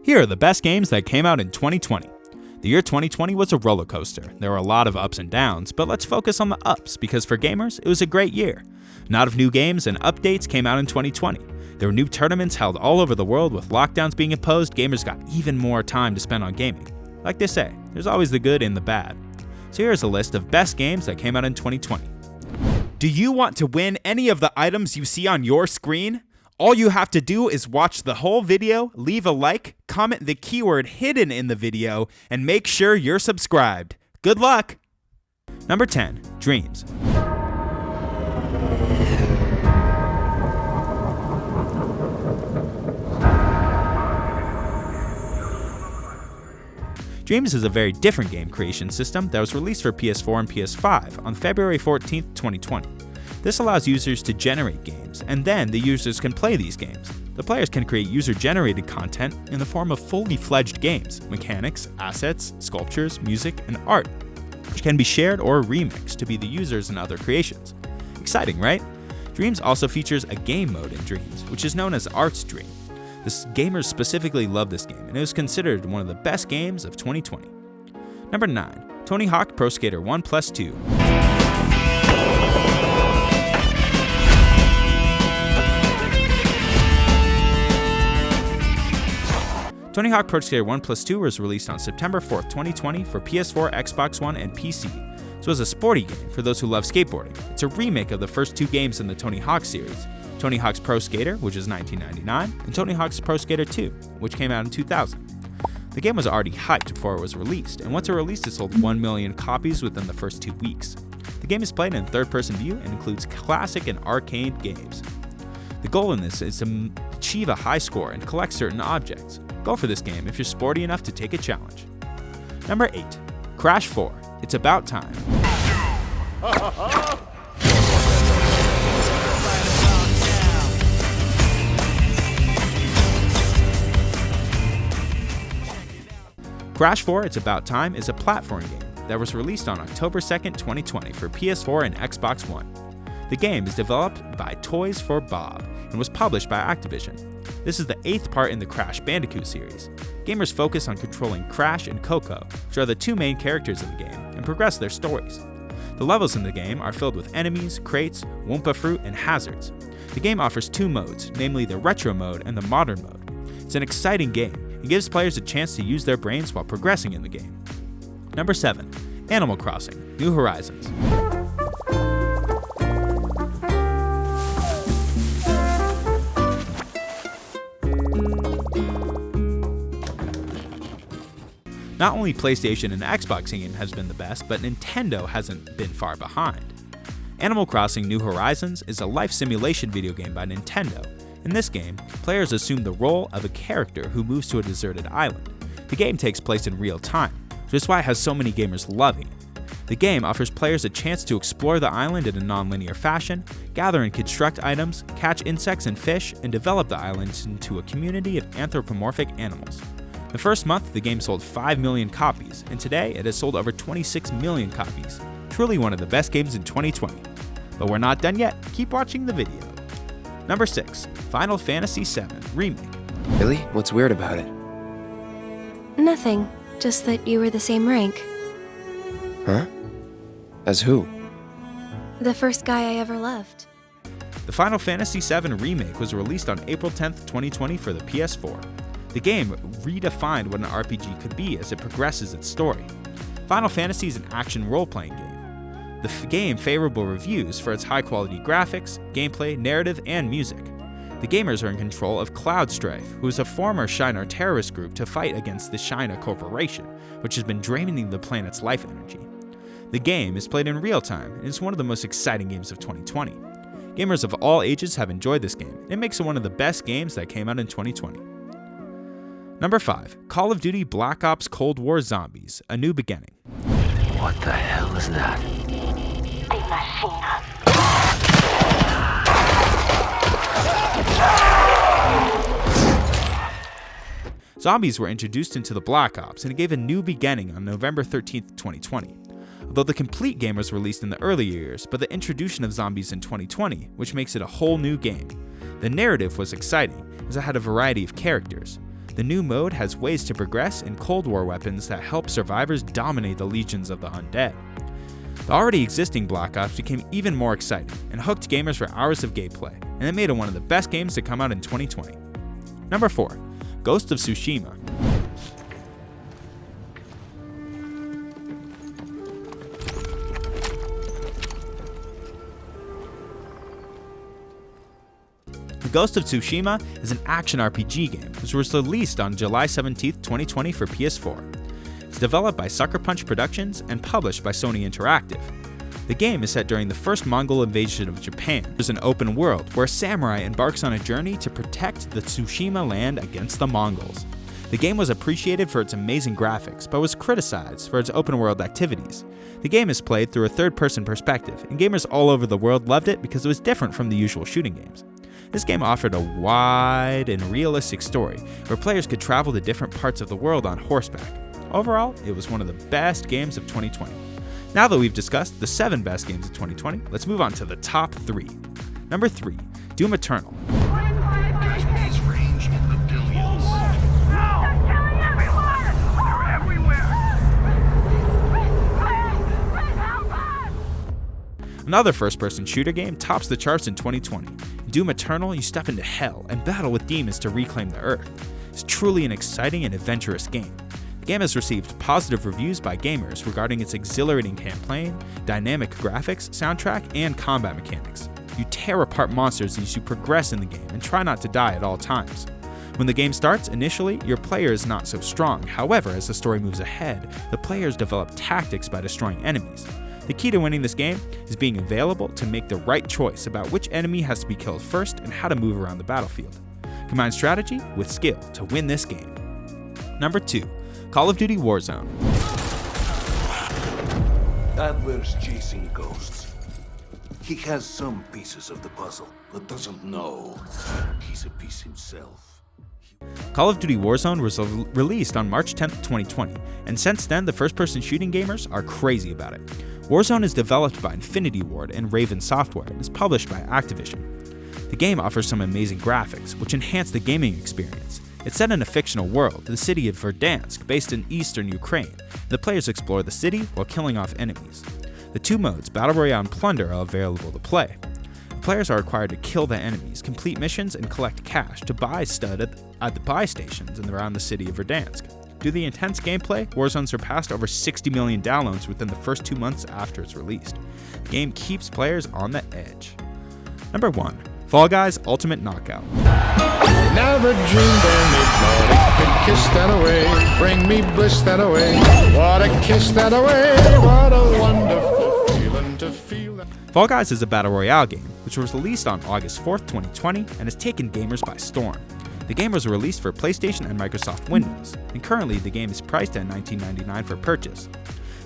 Here are the best games that came out in 2020. The year 2020 was a roller coaster. There were a lot of ups and downs, but let's focus on the ups because for gamers, it was a great year. A lot of new games and updates came out in 2020. There were new tournaments held all over the world. With lockdowns being imposed, gamers got even more time to spend on gaming. Like they say, there's always the good and the bad. So here's a list of best games that came out in 2020. Do you want to win any of the items you see on your screen? All you have to do is watch the whole video, leave a like, comment the keyword hidden in the video, and make sure you're subscribed. Good luck! Number 10, Dreams. Dreams is a very different game creation system that was released for PS4 and PS5 on February 14, 2020. This allows users to generate games, and then the users can play these games. The players can create user-generated content in the form of fully fledged games, mechanics, assets, sculptures, music, and art, which can be shared or remixed to be the users and other creations. Exciting, right? Dreams also features a game mode in Dreams, which is known as Art's Dream. The gamers specifically love this game, and it was considered one of the best games of 2020. Number 9, Tony Hawk Pro Skater 1+2. Tony Hawk Pro Skater 1+2 was released on September 4th, 2020 for PS4, Xbox One, and PC. This was a sporty game for those who love skateboarding. It's a remake of the first two games in the Tony Hawk series, Tony Hawk's Pro Skater, which is 1999, and Tony Hawk's Pro Skater 2, which came out in 2000. The game was already hyped before it was released, and once it released, it sold 1 million copies within the first 2 weeks. The game is played in third-person view and includes classic and arcade games. The goal in this is to achieve a high score and collect certain objects. Go for this game if you're sporty enough to take a challenge. Number 8, Crash 4, It's About Time. Crash 4, It's About Time is a platform game that was released on October 2nd, 2020 for PS4 and Xbox One. The game is developed by Toys for Bob and was published by Activision. This is the 8th part in the Crash Bandicoot series. Gamers focus on controlling Crash and Coco, which are the two main characters in the game, and progress their stories. The levels in the game are filled with enemies, crates, Wumpa fruit, and hazards. The game offers 2 modes, namely the retro mode and the modern mode. It's an exciting game and gives players a chance to use their brains while progressing in the game. Number 7, Animal Crossing: New Horizons. Not only PlayStation and Xbox game has been the best, but Nintendo hasn't been far behind. Animal Crossing: New Horizons is a life simulation video game by Nintendo. In this game, players assume the role of a character who moves to a deserted island. The game takes place in real time, which is why it has so many gamers loving it. The game offers players a chance to explore the island in a non-linear fashion, gather and construct items, catch insects and fish, and develop the island into a community of anthropomorphic animals. The first month, the game sold 5 million copies, and today it has sold over 26 million copies. Truly one of the best games in 2020. But we're not done yet. Keep watching the video. Number 6, Final Fantasy VII Remake. Really? What's weird about it? Nothing. Just that you were the same rank. Huh? As who? The first guy I ever loved. The Final Fantasy VII Remake was released on April 10th, 2020 for the PS4. The game redefined what an RPG could be as it progresses its story. Final Fantasy is an action role-playing game. The game favorable reviews for its high-quality graphics, gameplay, narrative, and music. The gamers are in control of Cloud Strife, who is a former Shiner terrorist group to fight against the Shiner Corporation, which has been draining the planet's life energy. The game is played in real time and is one of the most exciting games of 2020. Gamers of all ages have enjoyed this game. It makes it one of the best games that came out in 2020. Number 5, Call of Duty Black Ops Cold War Zombies: A New Beginning. What the hell is that? Zombies were introduced into the Black Ops, and it gave a new beginning on November 13th, 2020. Although the complete game was released in the early years, but the introduction of zombies in 2020, which makes it a whole new game. The narrative was exciting, as it had a variety of characters. The new mode has ways to progress and Cold War weapons that help survivors dominate the legions of the undead. The already existing Black Ops became even more exciting and hooked gamers for hours of gameplay, and it made it one of the best games to come out in 2020. Number 4. Ghost of Tsushima. The Ghost of Tsushima is an action RPG game which was released on July 17, 2020 for PS4. It's developed by Sucker Punch Productions and published by Sony Interactive. The game is set during the first Mongol invasion of Japan. There's an open world where a samurai embarks on a journey to protect the Tsushima land against the Mongols. The game was appreciated for its amazing graphics, but was criticized for its open world activities. The game is played through a third-person perspective, and gamers all over the world loved it because it was different from the usual shooting games. This game offered a wide and realistic story where players could travel to different parts of the world on horseback. Overall, it was one of the best games of 2020. Now that we've discussed the 7 best games of 2020, let's move on to the top 3. Number 3, Doom Eternal. Casualties range in the billions. No! They're killing everyone! They're everywhere! Please help us! Another first-person shooter game tops the charts in 2020. In Doom Eternal, you step into hell and battle with demons to reclaim the Earth. It's truly an exciting and adventurous game. The game has received positive reviews by gamers regarding its exhilarating campaign, dynamic graphics, soundtrack, and combat mechanics. You tear apart monsters as you progress in the game and try not to die at all times. When the game starts, initially, your player is not so strong. However, as the story moves ahead, the players develop tactics by destroying enemies. The key to winning this game is being available to make the right choice about which enemy has to be killed first and how to move around the battlefield. Combine strategy with skill to win this game. Number 2, Call of Duty Warzone. Adler's chasing ghosts. He has some pieces of the puzzle, but doesn't know he's a piece himself. Call of Duty Warzone was released on March 10, 2020, and since then the first-person shooting gamers are crazy about it. Warzone is developed by Infinity Ward and Raven Software and is published by Activision. The game offers some amazing graphics, which enhance the gaming experience. It's set in a fictional world, the city of Verdansk, based in eastern Ukraine. The players explore the city while killing off enemies. The 2 modes, Battle Royale and Plunder, are available to play. Players are required to kill the enemies, complete missions, and collect cash to buy stud at the buy stations and around the city of Verdansk. Due to the intense gameplay, Warzone surpassed over 60 million downloads within the first 2 months after it's released. The game keeps players on the edge. Number 1, Fall Guys Ultimate Knockout. Never dreamed anybody could kiss that away, bring me bliss that away. What a kiss that away, what a wonderful feeling to feel that. Fall Guys is a battle royale game, which was released on August 4th, 2020, and has taken gamers by storm. The game was released for PlayStation and Microsoft Windows, and currently the game is priced at $19.99 for purchase.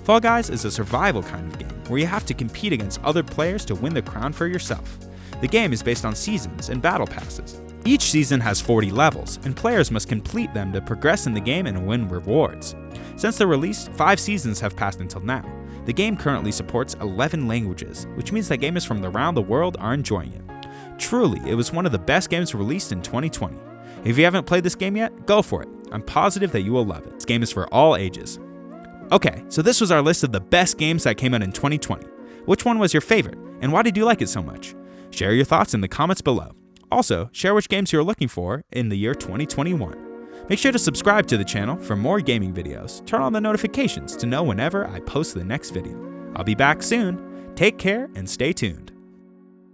Fall Guys is a survival kind of game, where you have to compete against other players to win the crown for yourself. The game is based on seasons and battle passes. Each season has 40 levels, and players must complete them to progress in the game and win rewards. Since the release, 5 seasons have passed until now. The game currently supports 11 languages, which means that gamers from around the world are enjoying it. Truly, it was one of the best games released in 2020. If you haven't played this game yet, go for it. I'm positive that you will love it. This game is for all ages. Okay, so this was our list of the best games that came out in 2020. Which one was your favorite, and why did you like it so much? Share your thoughts in the comments below. Also, share which games you're looking for in the year 2021. Make sure to subscribe to the channel for more gaming videos. Turn on the notifications to know whenever I post the next video. I'll be back soon. Take care and stay tuned.